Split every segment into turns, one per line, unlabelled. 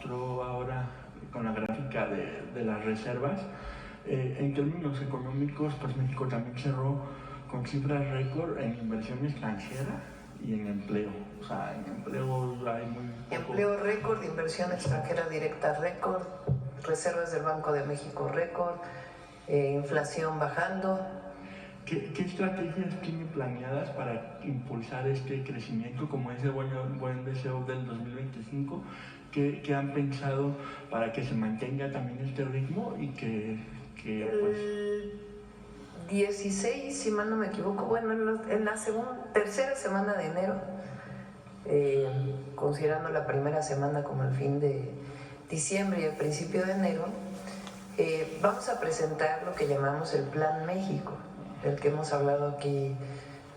mostró ahora con la gráfica de las reservas. En términos económicos, pues México también cerró con cifras récord en inversión extranjera y en empleo. O sea, en empleo hay muy poco.
Empleo récord, inversión extranjera directa récord, reservas del Banco de México récord, inflación bajando.
¿Qué estrategias tienen planeadas para impulsar este crecimiento, como ese buen deseo del 2025? ¿Qué han pensado para que se mantenga también este ritmo y que pues...
El 16, si mal no me equivoco, bueno, en la tercera semana de enero, considerando la primera semana como el fin de diciembre y el principio de enero, vamos a presentar lo que llamamos el Plan México, del que hemos hablado aquí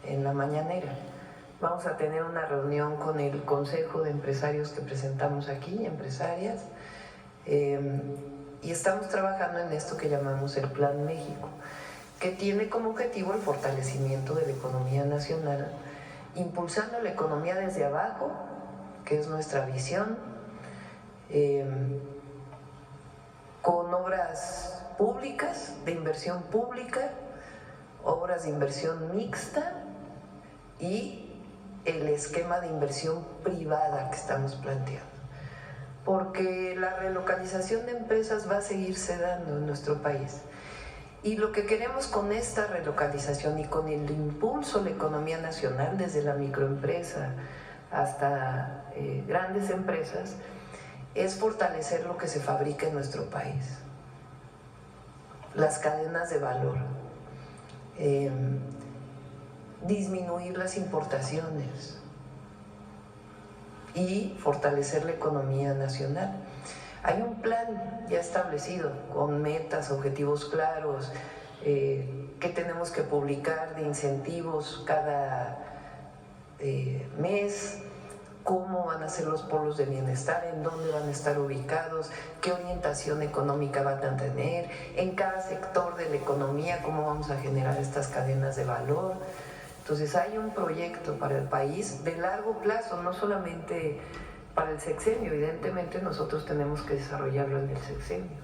en la mañanera. Vamos a tener una reunión con el Consejo de Empresarios que presentamos aquí, empresarias, y estamos trabajando en esto que llamamos el Plan México, que tiene como objetivo el fortalecimiento de la economía nacional, impulsando la economía desde abajo, que es nuestra visión, con obras públicas, de inversión pública, obras de inversión mixta y el esquema de inversión privada que estamos planteando. Porque la relocalización de empresas va a seguirse dando en nuestro país. Y lo que queremos con esta relocalización y con el impulso a la economía nacional, desde la microempresa hasta grandes empresas, es fortalecer lo que se fabrica en nuestro país. Las cadenas de valor. Disminuir las importaciones y fortalecer la economía nacional. Hay un plan ya establecido con metas, objetivos claros, que tenemos que publicar de incentivos cada mes, cómo van a ser los polos de bienestar, en dónde van a estar ubicados, qué orientación económica van a tener, en cada sector de la economía, cómo vamos a generar estas cadenas de valor. Entonces hay un proyecto para el país de largo plazo, no solamente para el sexenio, evidentemente nosotros tenemos que desarrollarlo en el sexenio.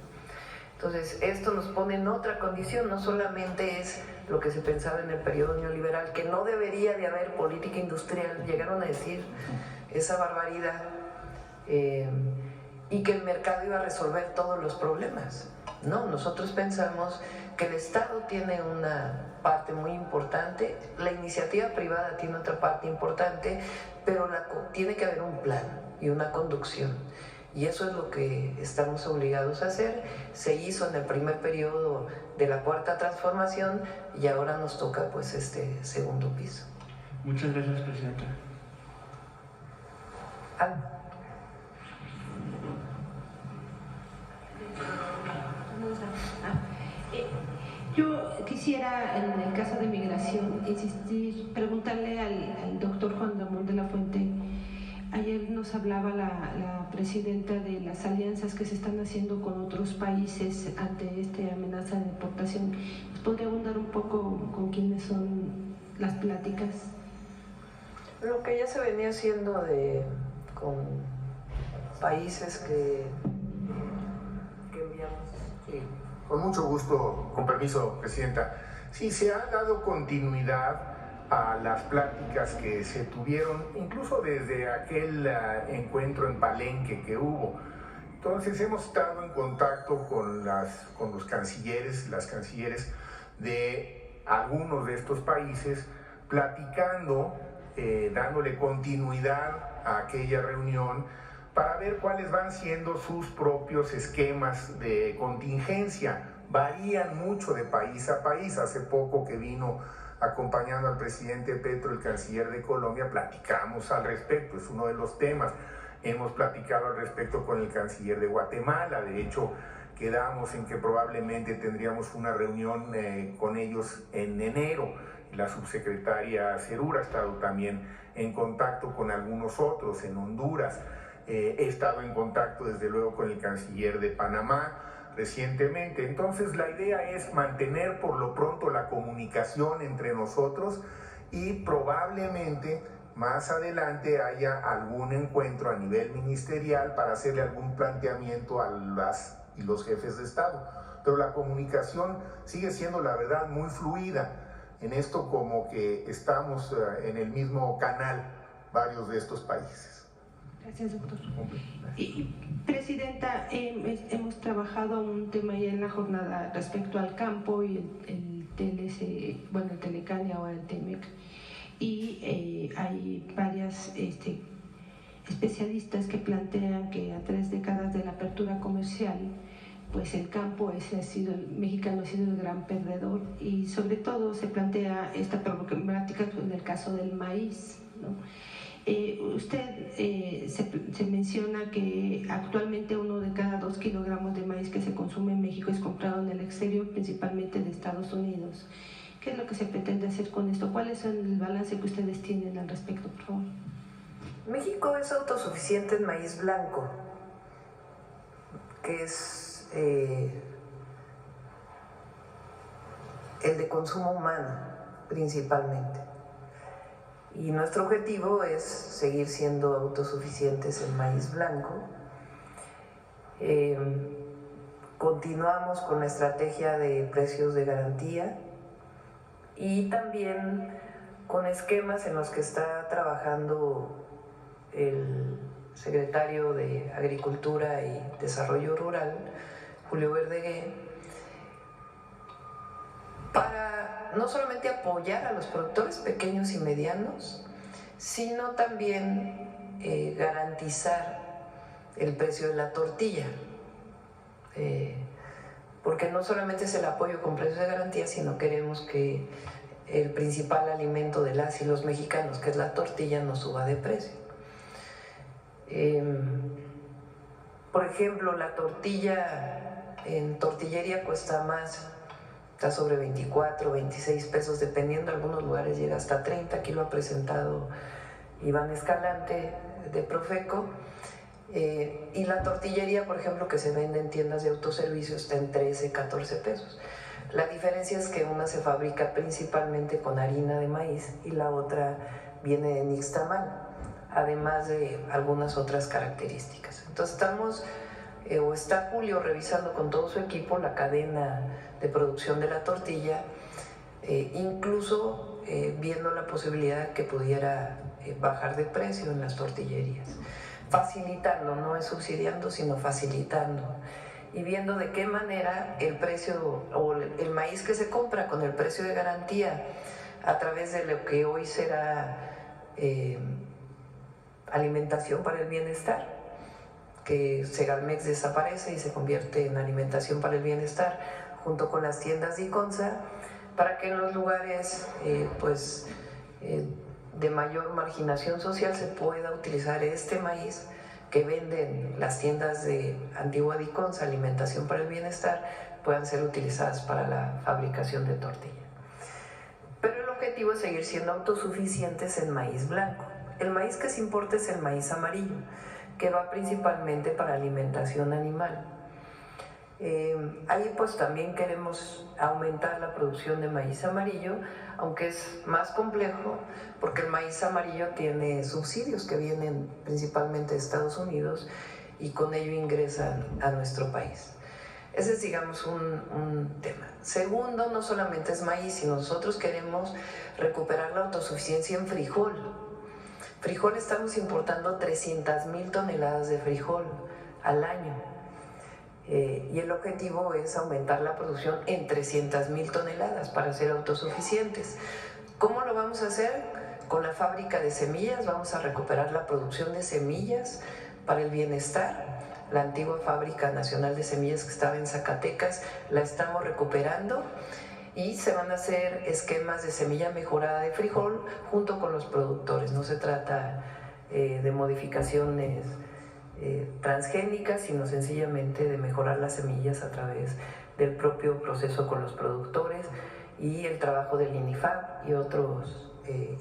Entonces esto nos pone en otra condición, no solamente es lo que se pensaba en el periodo neoliberal, que no debería de haber política industrial, llegaron a decir esa barbaridad, y que el mercado iba a resolver todos los problemas. No, nosotros pensamos que el Estado tiene una parte muy importante, la iniciativa privada tiene otra parte importante, pero tiene que haber un plan y una conducción. Y eso es lo que estamos obligados a hacer. Se hizo en el primer periodo de la Cuarta Transformación y ahora nos toca pues este segundo piso.
Muchas gracias, Presidenta.
Yo quisiera, en el caso de migración, preguntarle al doctor Juan Ramón de la Fuente. Ayer nos hablaba la presidenta de las alianzas que se están haciendo con otros países ante esta amenaza de deportación. ¿Nos podría abundar un poco con quiénes son las pláticas?
Lo que ya se venía haciendo con países que enviamos.
Sí, con mucho gusto, con permiso, Presidenta. Sí, se ha dado continuidad a las pláticas que se tuvieron, incluso desde aquel encuentro en Palenque que hubo. Entonces hemos estado en contacto con los cancilleres, las cancilleres de algunos de estos países, platicando, dándole continuidad a aquella reunión para ver cuáles van siendo sus propios esquemas de contingencia. Varían mucho de país a país. Hace poco que vino acompañando al presidente Petro, el canciller de Colombia, platicamos al respecto, es uno de los temas. Hemos platicado al respecto con el canciller de Guatemala, de hecho quedamos en que probablemente tendríamos una reunión con ellos en enero. La subsecretaria Cerura ha estado también en contacto con algunos otros en Honduras. He estado en contacto desde luego con el canciller de Panamá recientemente. Entonces la idea es mantener por lo pronto la comunicación entre nosotros y probablemente más adelante haya algún encuentro a nivel ministerial para hacerle algún planteamiento a las y los jefes de Estado. Pero la comunicación sigue siendo, la verdad, muy fluida. En esto como que estamos en el mismo canal varios de estos países.
Gracias, doctor. Y, Presidenta, hemos trabajado un tema ya en la jornada respecto al campo y el TLC, bueno, el Telecan y ahora el TEMEC. Y hay varias especialistas que plantean que a 3 décadas de la apertura comercial, pues el campo mexicano ha sido el gran perdedor, y sobre todo se plantea esta problemática en el caso del maíz, ¿no? Usted se menciona que actualmente 1 de cada 2 kilogramos de maíz que se consume en México es comprado en el exterior, principalmente de Estados Unidos. ¿Qué es lo que se pretende hacer con esto? ¿Cuál es el balance que ustedes tienen al respecto, por favor?
México es autosuficiente en maíz blanco, que es el de consumo humano principalmente. Y nuestro objetivo es seguir siendo autosuficientes en maíz blanco. Continuamos con la estrategia de precios de garantía y también con esquemas en los que está trabajando el secretario de Agricultura y Desarrollo Rural, Julio Verdeguer, para no solamente apoyar a los productores pequeños y medianos, sino también garantizar el precio de la tortilla. Porque no solamente es el apoyo con precios de garantía, sino queremos que el principal alimento de las y los mexicanos, que es la tortilla, no suba de precio. Por ejemplo, la tortilla en tortillería cuesta más, está sobre 24, 26 pesos, dependiendo, en algunos lugares llega hasta 30, aquí lo ha presentado Iván Escalante de Profeco. Y la tortillería, por ejemplo, que se vende en tiendas de autoservicio, está en 13, 14 pesos. La diferencia es que una se fabrica principalmente con harina de maíz y la otra viene de nixtamal, además de algunas otras características. Entonces está Julio revisando con todo su equipo la cadena de producción de la tortilla, incluso viendo la posibilidad que pudiera bajar de precio en las tortillerías, facilitando, no es subsidiando, sino facilitando, y viendo de qué manera el precio o el maíz que se compra con el precio de garantía a través de lo que hoy será alimentación para el bienestar, que Segalmex desaparece y se convierte en alimentación para el bienestar junto con las tiendas de Iconza, para que en los lugares de mayor marginación social se pueda utilizar este maíz que venden las tiendas de Antigua Diconza, alimentación para el bienestar, puedan ser utilizadas para la fabricación de tortilla. Pero el objetivo es seguir siendo autosuficientes en maíz blanco. El maíz que se importa es el maíz amarillo, que va principalmente para alimentación animal. Ahí pues también queremos aumentar la producción de maíz amarillo, aunque es más complejo porque el maíz amarillo tiene subsidios que vienen principalmente de Estados Unidos y con ello ingresan a nuestro país. Ese es, digamos, un tema. Segundo, no solamente es maíz, sino nosotros queremos recuperar la autosuficiencia en frijol. Frijol, estamos importando 300,000 toneladas de frijol al año. Y el objetivo es aumentar la producción en 300,000 toneladas para ser autosuficientes. ¿Cómo lo vamos a hacer? Con la fábrica de semillas vamos a recuperar la producción de semillas para el bienestar. La antigua Fábrica Nacional de Semillas que estaba en Zacatecas la estamos recuperando y se van a hacer esquemas de semilla mejorada de frijol junto con los productores. No se trata de modificaciones transgénicas, sino sencillamente de mejorar las semillas a través del propio proceso con los productores y el trabajo del INIFAP y otros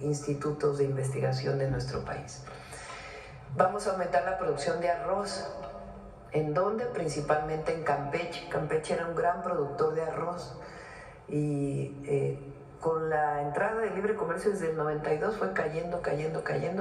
institutos de investigación de nuestro país. Vamos a aumentar la producción de arroz. ¿En dónde? Principalmente en Campeche. Campeche era un gran productor de arroz y con la entrada de libre comercio desde el 92 fue cayendo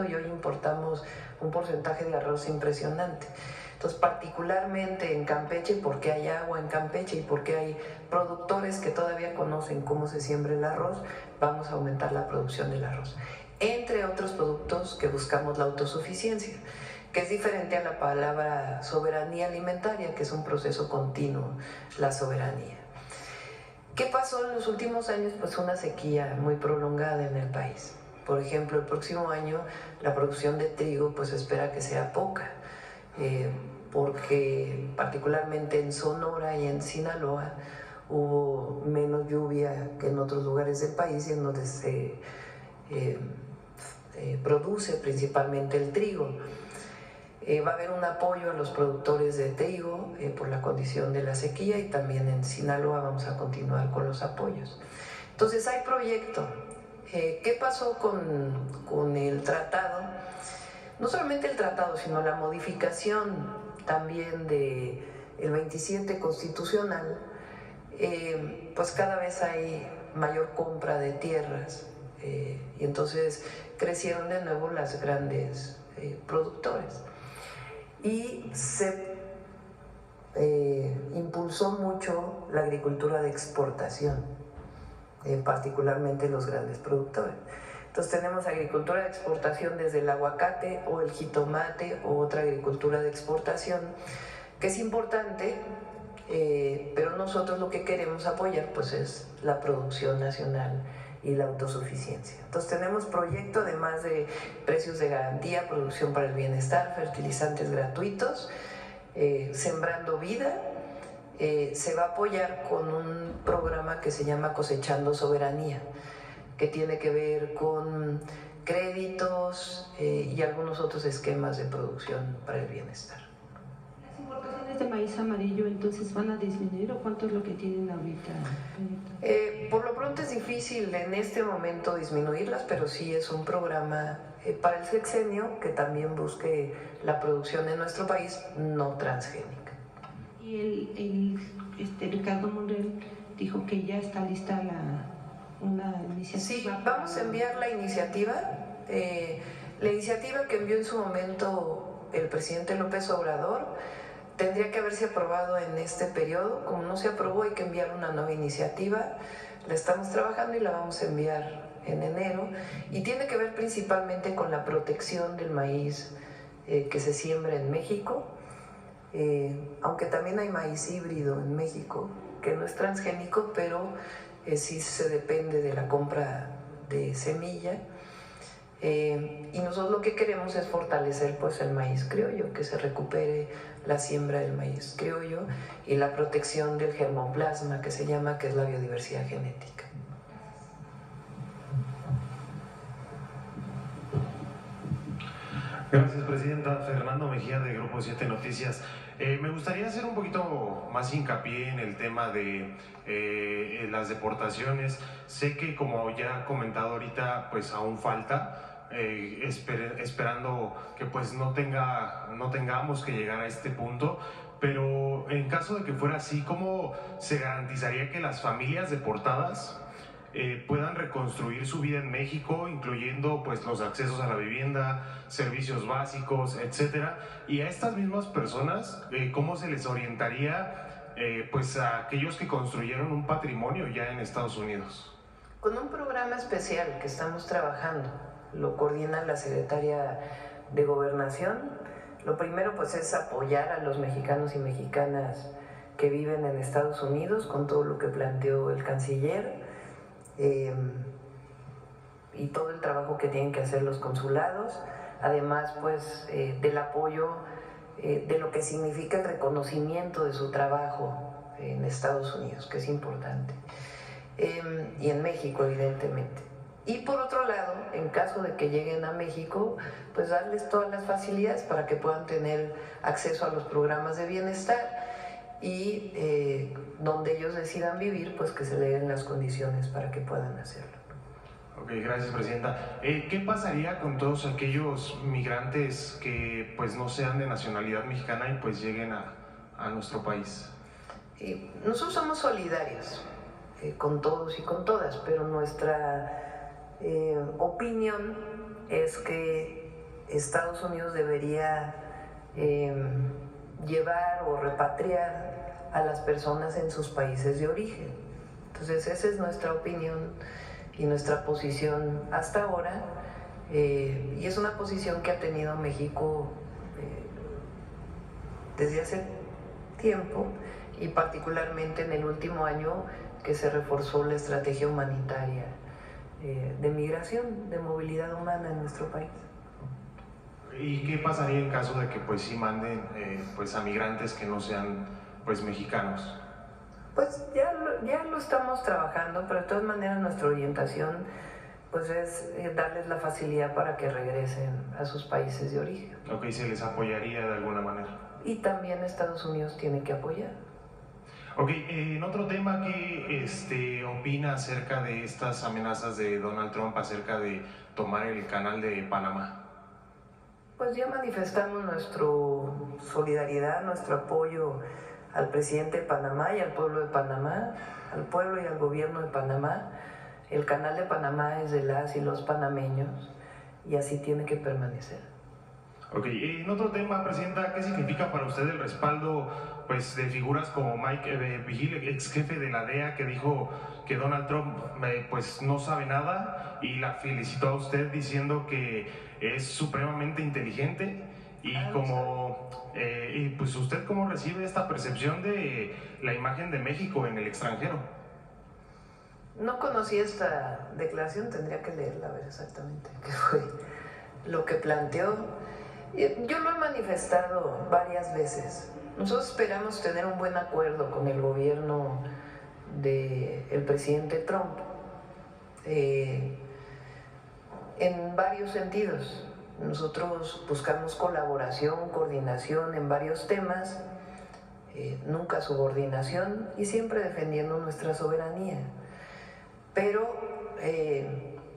y hoy importamos un porcentaje de arroz impresionante. Entonces, particularmente en Campeche, porque hay agua en Campeche y porque hay productores que todavía conocen cómo se siembra el arroz, vamos a aumentar la producción del arroz. Entre otros productos que buscamos la autosuficiencia, que es diferente a la palabra soberanía alimentaria, que es un proceso continuo, la soberanía. ¿Qué pasó en los últimos años? Pues una sequía muy prolongada en el país. Por ejemplo, el próximo año la producción de trigo pues se espera que sea poca, porque particularmente en Sonora y en Sinaloa hubo menos lluvia que en otros lugares del país y en donde se produce principalmente el trigo. Va a haber un apoyo a los productores de trigo por la condición de la sequía y también en Sinaloa vamos a continuar con los apoyos. Entonces hay proyecto. ¿Qué pasó con el tratado? No solamente el tratado, sino la modificación también del 27 constitucional, pues cada vez hay mayor compra de tierras y entonces crecieron de nuevo las grandes productores. Y se impulsó mucho la agricultura de exportación, particularmente los grandes productores. Entonces tenemos agricultura de exportación desde el aguacate o el jitomate o otra agricultura de exportación, que es importante, pero nosotros lo que queremos apoyar pues es la producción nacional y la autosuficiencia. Entonces tenemos proyecto además de precios de garantía, producción para el bienestar, fertilizantes gratuitos, Sembrando Vida. Se va a apoyar con un programa que se llama Cosechando Soberanía, que tiene que ver con créditos y algunos otros esquemas de producción para el bienestar.
¿Las importaciones de maíz amarillo entonces van a disminuir o cuánto es lo que tienen ahorita?
Por lo pronto es difícil en este momento disminuirlas, pero sí es un programa para el sexenio que también busque la producción en nuestro país no transgénica.
Y Ricardo Monreal dijo que ya está lista una iniciativa.
Sí, vamos a enviar la iniciativa. La iniciativa que envió en su momento el presidente López Obrador tendría que haberse aprobado en este periodo. Como no se aprobó, hay que enviar una nueva iniciativa. La estamos trabajando y la vamos a enviar en enero. Y tiene que ver principalmente con la protección del maíz que se siembra en México. Aunque también hay maíz híbrido en México, que no es transgénico, pero sí se depende de la compra de semilla. Y nosotros lo que queremos es fortalecer pues el maíz criollo, que se recupere la siembra del maíz criollo y la protección del germoplasma, que se llama, que es la biodiversidad genética.
Gracias, Presidenta. Fernando Mejía, de Grupo 7 Noticias. Me gustaría hacer un poquito más hincapié en el tema de las deportaciones. Sé que, como ya ha comentado ahorita, pues aún falta, esperando que pues no tengamos que llegar a este punto. Pero en caso de que fuera así, ¿cómo se garantizaría que las familias deportadas puedan reconstruir su vida en México, incluyendo pues los accesos a la vivienda, servicios básicos, etcétera? Y a estas mismas personas, ¿cómo se les orientaría pues a aquellos que construyeron un patrimonio ya en Estados Unidos?
Con un programa especial que estamos trabajando, lo coordina la Secretaria de Gobernación. Lo primero pues es apoyar a los mexicanos y mexicanas que viven en Estados Unidos con todo lo que planteó el canciller. Y todo el trabajo que tienen que hacer los consulados, además pues del apoyo de lo que significa el reconocimiento de su trabajo en Estados Unidos, que es importante, y en México evidentemente. Y por otro lado, en caso de que lleguen a México, pues darles todas las facilidades para que puedan tener acceso a los programas de bienestar y donde ellos decidan vivir, pues que se le den las condiciones para que puedan hacerlo.
Ok, gracias, Presidenta. ¿Qué pasaría con todos aquellos migrantes que pues no sean de nacionalidad mexicana y pues lleguen a nuestro país?
Nosotros somos solidarios. con todos y con todas, pero nuestra opinión es que Estados Unidos debería llevar o repatriar a las personas en sus países de origen. Entonces esa es nuestra opinión y nuestra posición hasta ahora, y es una posición que ha tenido México desde hace tiempo, y particularmente en el último año que se reforzó la estrategia humanitaria de migración, de movilidad humana en nuestro país.
¿Y qué pasaría en caso de que pues sí manden pues a migrantes que no sean pues mexicanos?
Pues ya lo estamos trabajando, pero de todas maneras nuestra orientación pues es darles la facilidad para que regresen a sus países de origen.
Ok, ¿se les apoyaría de alguna manera?
Y también Estados Unidos tiene que apoyar.
Ok, en otro tema, ¿qué opina acerca de estas amenazas de Donald Trump acerca de tomar el canal de Panamá?
Pues ya manifestamos nuestra solidaridad, nuestro apoyo al presidente de Panamá y al pueblo de Panamá, al pueblo y al gobierno de Panamá. El canal de Panamá es de las y los panameños y así tiene que permanecer.
Ok, en otro tema, Presidenta, ¿qué significa para usted el respaldo pues, de figuras como Mike Vigil, ex jefe de la DEA, que dijo que Donald Trump pues, no sabe nada y la felicitó a usted diciendo que es supremamente inteligente? Y pues usted cómo recibe esta percepción de la imagen de México en el extranjero?
No conocí esta declaración, tendría que leerla a ver exactamente qué fue lo que planteó. Yo lo he manifestado varias veces. Nosotros esperamos tener un buen acuerdo con el gobierno del presidente Trump en varios sentidos. Nosotros buscamos colaboración, coordinación en varios temas, nunca subordinación y siempre defendiendo nuestra soberanía. Pero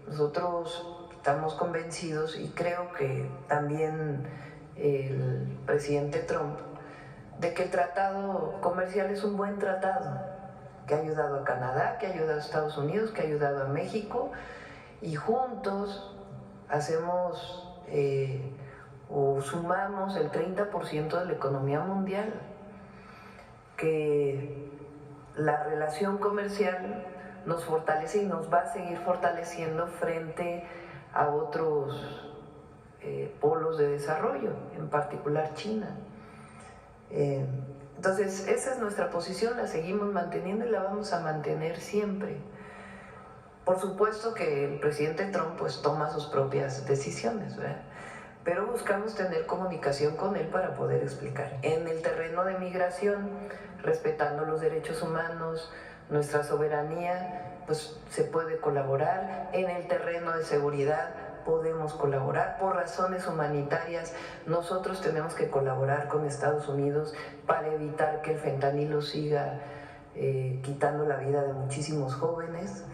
nosotros estamos convencidos, y creo que también el presidente Trump, de que el tratado comercial es un buen tratado, que ha ayudado a Canadá, que ha ayudado a Estados Unidos, que ha ayudado a México, y juntos hacemos o sumamos el 30% de la economía mundial, que la relación comercial nos fortalece y nos va a seguir fortaleciendo frente a otros polos de desarrollo, en particular China. Entonces, esa es nuestra posición, la seguimos manteniendo y la vamos a mantener siempre. Por supuesto que el presidente Trump pues toma sus propias decisiones, ¿verdad? Pero buscamos tener comunicación con él para poder explicar. En el terreno de migración, respetando los derechos humanos, nuestra soberanía, pues se puede colaborar. En el terreno de seguridad podemos colaborar. Por razones humanitarias, nosotros tenemos que colaborar con Estados Unidos para evitar que el fentanilo siga quitando la vida de muchísimos jóvenes.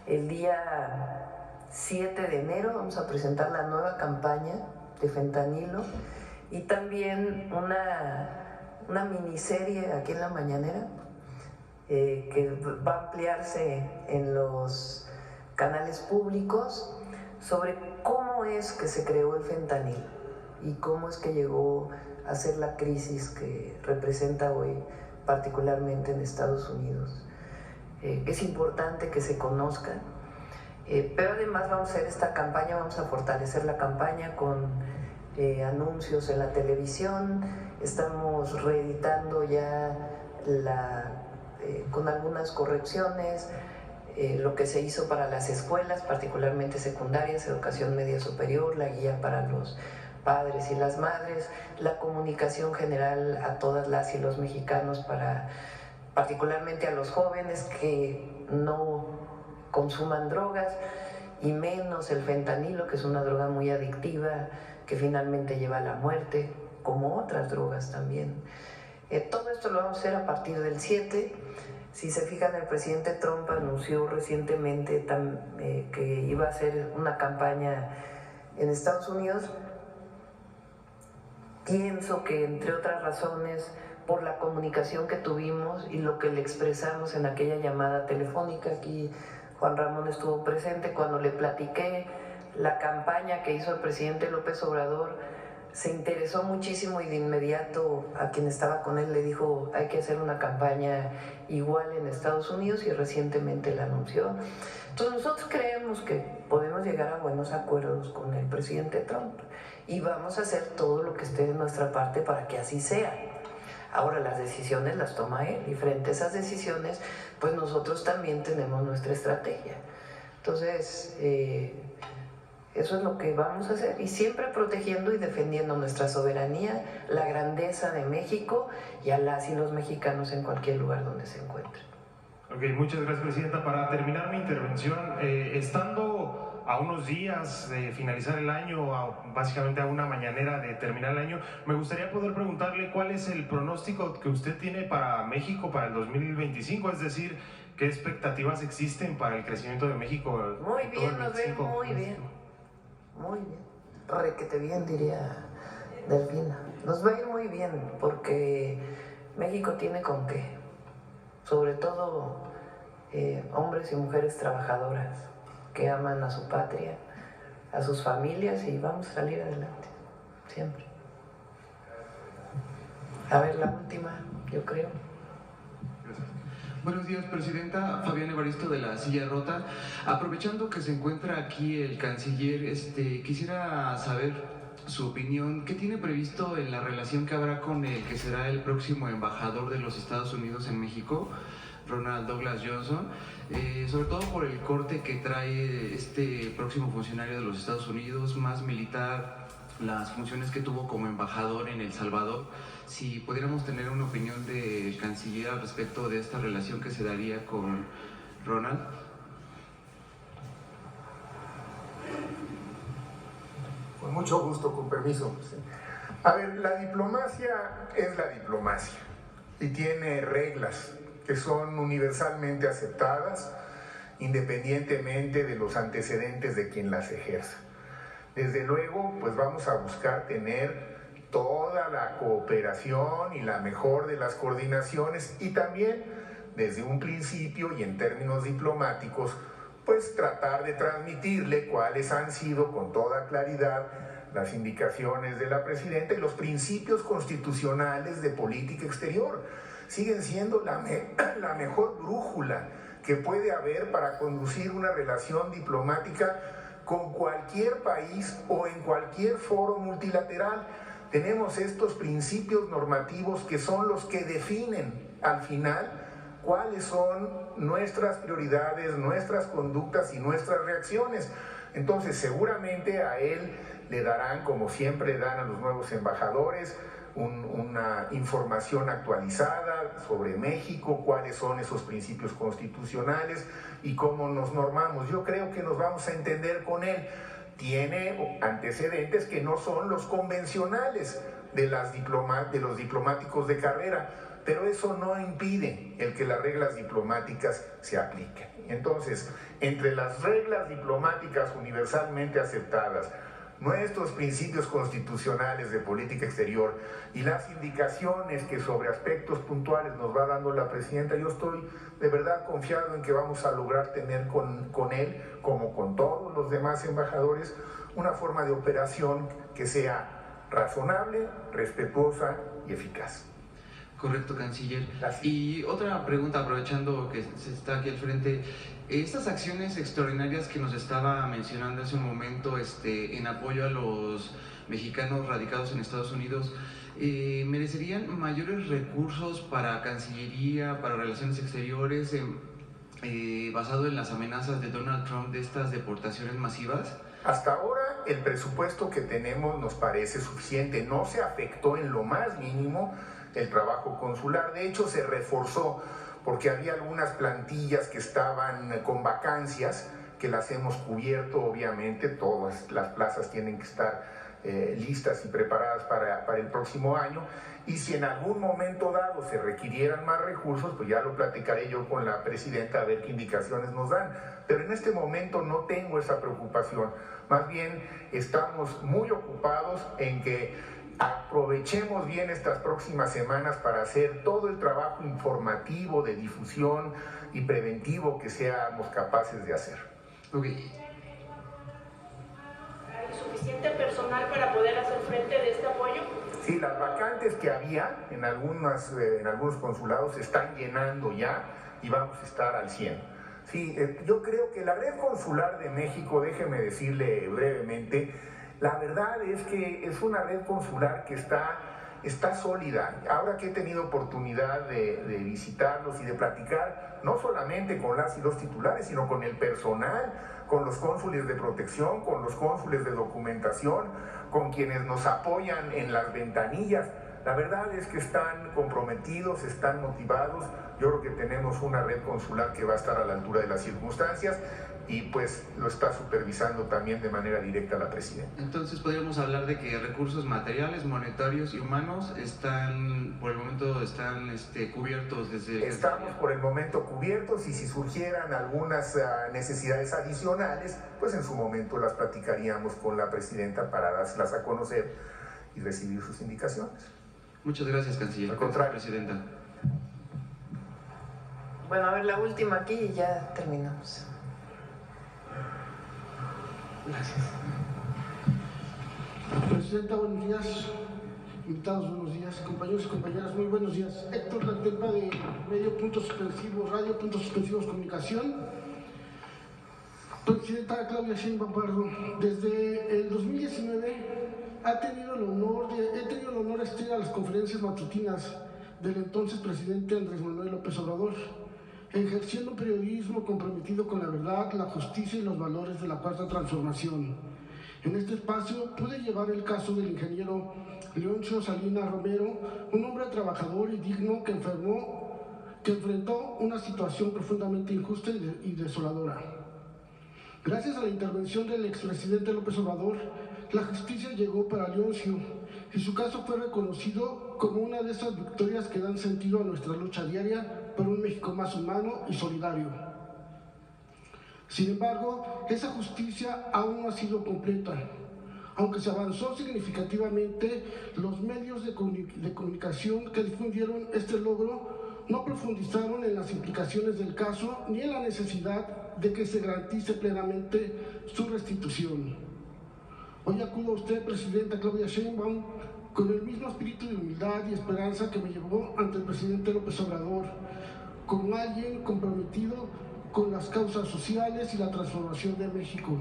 El día 7 de enero vamos a presentar la nueva campaña de fentanilo y también una miniserie aquí en La Mañanera que va a ampliarse en los canales públicos sobre cómo es que se creó el fentanilo y cómo es que llegó a ser la crisis que representa hoy, particularmente en Estados Unidos. Es importante que se conozca, pero además vamos a hacer esta campaña, vamos a fortalecer la campaña con anuncios en la televisión. Estamos reeditando ya con algunas correcciones lo que se hizo para las escuelas, particularmente secundarias, educación media superior, la guía para los padres y las madres, la comunicación general a todas las y los mexicanos, particularmente a los jóvenes, que no consuman drogas y menos el fentanilo, que es una droga muy adictiva que finalmente lleva a la muerte, como otras drogas también. Todo esto lo vamos a hacer a partir del 7. Si se fijan, el presidente Trump anunció recientemente que iba a hacer una campaña en Estados Unidos. Pienso que, entre otras razones, por la comunicación que tuvimos y lo que le expresamos en aquella llamada telefónica. Aquí Juan Ramón estuvo presente cuando le platiqué la campaña que hizo el presidente López Obrador. Se interesó muchísimo y de inmediato a quien estaba con él le dijo: hay que hacer una campaña igual en Estados Unidos, y recientemente la anunció. Entonces nosotros creemos que podemos llegar a buenos acuerdos con el presidente Trump y vamos a hacer todo lo que esté de nuestra parte para que así sea. Ahora las decisiones las toma él, y frente a esas decisiones pues nosotros también tenemos nuestra estrategia. Entonces eso es lo que vamos a hacer, y siempre protegiendo y defendiendo nuestra soberanía, la grandeza de México y a las y los mexicanos en cualquier lugar donde se encuentren.
Ok, muchas gracias, Presidenta. Para terminar mi intervención, estando a unos días de finalizar el año, básicamente a una mañanera de terminar el año, me gustaría poder preguntarle cuál es el pronóstico que usted tiene para México para el 2025, es decir, ¿qué expectativas existen para el crecimiento de México?
Muy bien, nos ve muy bien. Muy bien, requete bien, diría Delfina. Nos va a ir muy bien porque México tiene con qué, sobre todo hombres y mujeres trabajadoras que aman a su patria, a sus familias, y vamos a salir adelante, siempre. A ver, la última, yo creo.
Buenos días, Presidenta. Fabián Evaristo, de La Silla Rota. Aprovechando que se encuentra aquí el canciller, quisiera saber su opinión. ¿Qué tiene previsto en la relación que habrá con el que será el próximo embajador de los Estados Unidos en México, Ronald Douglas Johnson? Sobre todo por el corte que trae este próximo funcionario de los Estados Unidos, más militar, las funciones que tuvo como embajador en El Salvador. Si pudiéramos tener una opinión del canciller al respecto de esta relación que se daría con Ronald.
Con mucho gusto, con permiso. A ver, la diplomacia es la diplomacia y tiene reglas que son universalmente aceptadas independientemente de los antecedentes de quien las ejerza. Desde luego, pues vamos a buscar tener toda la cooperación y la mejor de las coordinaciones, y también desde un principio y en términos diplomáticos pues tratar de transmitirle cuáles han sido con toda claridad las indicaciones de la presidenta y los principios constitucionales de política exterior. Siguen siendo la mejor brújula que puede haber para conducir una relación diplomática con cualquier país o en cualquier foro multilateral. Tenemos estos principios normativos que son los que definen al final cuáles son nuestras prioridades, nuestras conductas y nuestras reacciones. Entonces seguramente a él le darán, como siempre dan a los nuevos embajadores, una información actualizada sobre México, cuáles son esos principios constitucionales y cómo nos normamos. Yo creo que nos vamos a entender con él. Tiene antecedentes que no son los convencionales de los diplomáticos de carrera, pero eso no impide el que las reglas diplomáticas se apliquen. Entonces, entre las reglas diplomáticas universalmente aceptadas, nuestros principios constitucionales de política exterior y las indicaciones que sobre aspectos puntuales nos va dando la presidenta, yo estoy de verdad confiado en que vamos a lograr tener con él, como con todos los demás embajadores, una forma de operación que sea razonable, respetuosa y eficaz.
Correcto, canciller.
Gracias.
Y otra pregunta, aprovechando que se está aquí al frente, estas acciones extraordinarias que nos estaba mencionando hace un momento en apoyo a los mexicanos radicados en Estados Unidos, ¿merecerían mayores recursos para Cancillería, para Relaciones Exteriores, basado en las amenazas de Donald Trump de estas deportaciones masivas?
Hasta ahora el presupuesto que tenemos nos parece suficiente, no se afectó en lo más mínimo el trabajo consular, de hecho se reforzó porque había algunas plantillas que estaban con vacancias que las hemos cubierto. Obviamente todas las plazas tienen que estar listas y preparadas para el próximo año, y si en algún momento dado se requirieran más recursos, pues ya lo platicaré yo con la presidenta a ver qué indicaciones nos dan, pero en este momento no tengo esa preocupación. Más bien estamos muy ocupados en que aprovechemos bien estas próximas semanas para hacer todo el trabajo informativo, de difusión y preventivo que seamos capaces de hacer.
Okay.
¿Hay suficiente personal para poder hacer frente de este apoyo?
Sí, las vacantes que había en algunos consulados se están llenando ya y vamos a estar al 100. Sí, yo creo que la red consular de México, déjeme decirle brevemente, la verdad es que es una red consular que está sólida. Ahora que he tenido oportunidad de visitarlos y de platicar, no solamente con las y los titulares, sino con el personal, con los cónsules de protección, con los cónsules de documentación, con quienes nos apoyan en las ventanillas. La verdad es que están comprometidos, están motivados. Yo creo que tenemos una red consular que va a estar a la altura de las circunstancias y pues lo está supervisando también de manera directa la presidenta.
Entonces podríamos hablar de que recursos materiales, monetarios y humanos están, por el momento, están cubiertos desde...
Estamos por el momento cubiertos y si surgieran algunas necesidades adicionales, pues en su momento las platicaríamos con la presidenta para dárselas a conocer y recibir sus indicaciones.
Muchas gracias, canciller.
Al contrario.
Presidenta.
Bueno, a ver, la última aquí y ya terminamos.
Gracias. Presidenta, buenos días. Invitados, buenos días. Compañeros y compañeras, muy buenos días. Héctor Latempa de Medio Puntos Suspensivos Radio, Puntos Suspensivos Comunicación. Presidenta Claudia Sheinbaum Pardo, desde el 2019 he tenido el honor de asistir a las conferencias matutinas del entonces presidente Andrés Manuel López Obrador, ejerciendo un periodismo comprometido con la verdad, la justicia y los valores de la Cuarta Transformación. En este espacio pude llevar el caso del ingeniero Leoncio Salinas Romero, un hombre trabajador y digno que enfrentó una situación profundamente injusta y desoladora. Gracias a la intervención del expresidente López Obrador, la justicia llegó para Leoncio y su caso fue reconocido como una de esas victorias que dan sentido a nuestra lucha diaria por un México más humano y solidario. Sin embargo, esa justicia aún no ha sido completa. Aunque se avanzó significativamente, los medios de comunicación que difundieron este logro no profundizaron en las implicaciones del caso ni en la necesidad de que se garantice plenamente su restitución. Hoy acudo a usted, Presidenta Claudia Sheinbaum, con el mismo espíritu de humildad y esperanza que me llevó ante el presidente López Obrador, como alguien comprometido con las causas sociales y la transformación de México.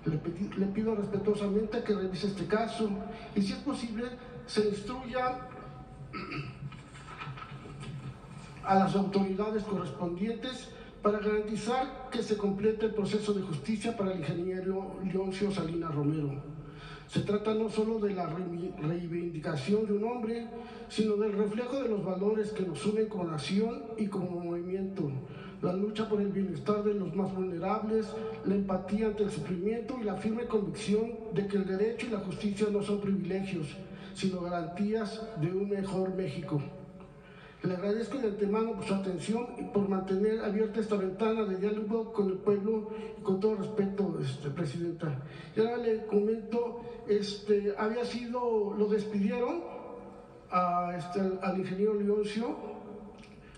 Le pido respetuosamente que revise este caso y, si es posible, se instruya a las autoridades correspondientes para garantizar que se complete el proceso de justicia para el ingeniero Leoncio Salinas Romero. Se trata no solo de la reivindicación de un hombre, sino del reflejo de los valores que nos unen como nación y como movimiento: la lucha por el bienestar de los más vulnerables, la empatía ante el sufrimiento y la firme convicción de que el derecho y la justicia no son privilegios, sino garantías de un mejor México. Le agradezco de antemano por su atención y por mantener abierta esta ventana de diálogo con el pueblo y con todo respeto, Presidenta. Y ahora le comento, lo despidieron al ingeniero Leoncio,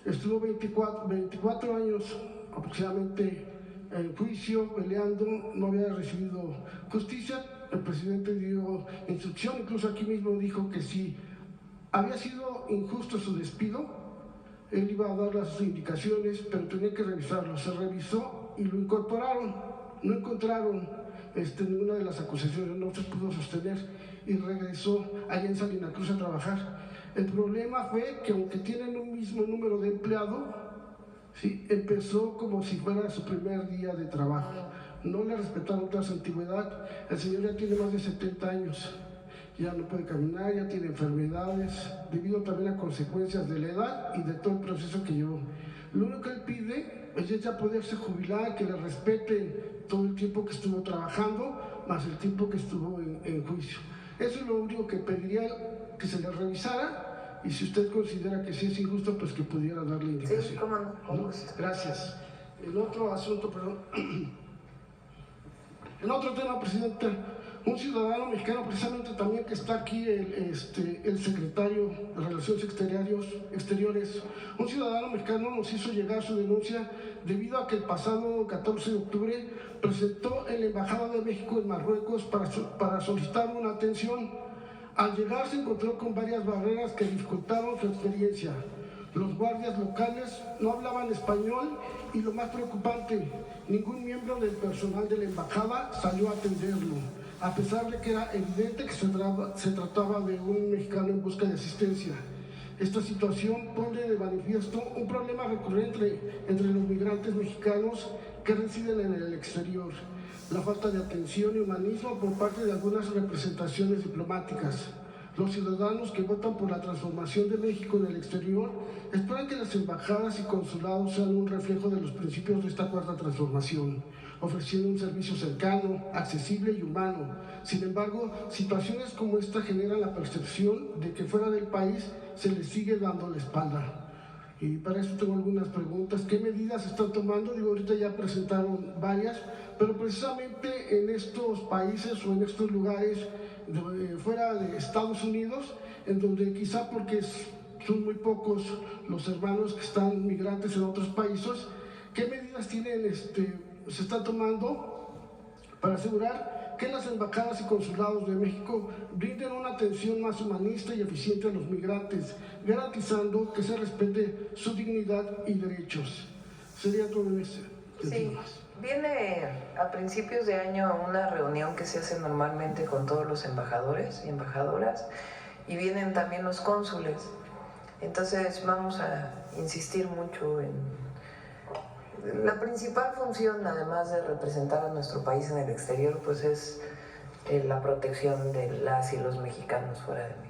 estuvo 24 años aproximadamente en juicio, peleando, no había recibido justicia. El presidente dio instrucción, incluso aquí mismo dijo que si había sido injusto su despido, él iba a dar las indicaciones, pero tenía que revisarlo. Se revisó y lo incorporaron. No encontraron ninguna de las acusaciones, no se pudo sostener y regresó allá en Salina Cruz a trabajar. El problema fue que, aunque tienen un mismo número de empleados, ¿sí?, empezó como si fuera su primer día de trabajo. No le respetaron toda su antigüedad. El señor ya tiene más de 70 años. Ya no puede caminar, ya tiene enfermedades, debido también a consecuencias de la edad y de todo el proceso que llevó. Lo único que él pide es ya poderse jubilar, que le respeten todo el tiempo que estuvo trabajando, más el tiempo que estuvo en juicio. Eso es lo único que pediría, que se le revisara, y si usted considera que sí es injusto, pues que pudiera darle indicación.
Sí, cómo no, con gusto.
Gracias. El otro asunto, perdón. El otro tema, Presidenta. Un ciudadano mexicano, precisamente también que está aquí el secretario de Relaciones Exteriores, un ciudadano mexicano nos hizo llegar su denuncia debido a que el pasado 14 de octubre presentó en la Embajada de México en Marruecos para solicitar una atención. Al llegar se encontró con varias barreras que dificultaron su experiencia. Los guardias locales no hablaban español y lo más preocupante, ningún miembro del personal de la embajada salió a atenderlo, a pesar de que era evidente que se trataba de un mexicano en busca de asistencia. Esta situación pone de manifiesto un problema recurrente entre los migrantes mexicanos que residen en el exterior, la falta de atención y humanismo por parte de algunas representaciones diplomáticas. Los ciudadanos que votan por la transformación de México en el exterior esperan que las embajadas y consulados sean un reflejo de los principios de esta cuarta transformación, ofreciendo un servicio cercano, accesible y humano. Sin embargo, situaciones como esta generan la percepción de que fuera del país se les sigue dando la espalda. Y para eso tengo algunas preguntas. ¿Qué medidas están tomando? Digo, ahorita ya presentaron varias, pero precisamente en estos países o en estos lugares fuera de Estados Unidos, en donde quizá porque son muy pocos los hermanos que están migrantes en otros países, ¿qué medidas se están tomando para asegurar que las embajadas y consulados de México brinden una atención más humanista y eficiente a los migrantes, garantizando que se respete su dignidad y derechos? Sería todo en este.
Sí. Viene a principios de año una reunión que se hace normalmente con todos los embajadores y embajadoras, y vienen también los cónsules. Entonces vamos a insistir mucho en la principal función, además de representar a nuestro país en el exterior, pues es la protección de las y los mexicanos fuera de México.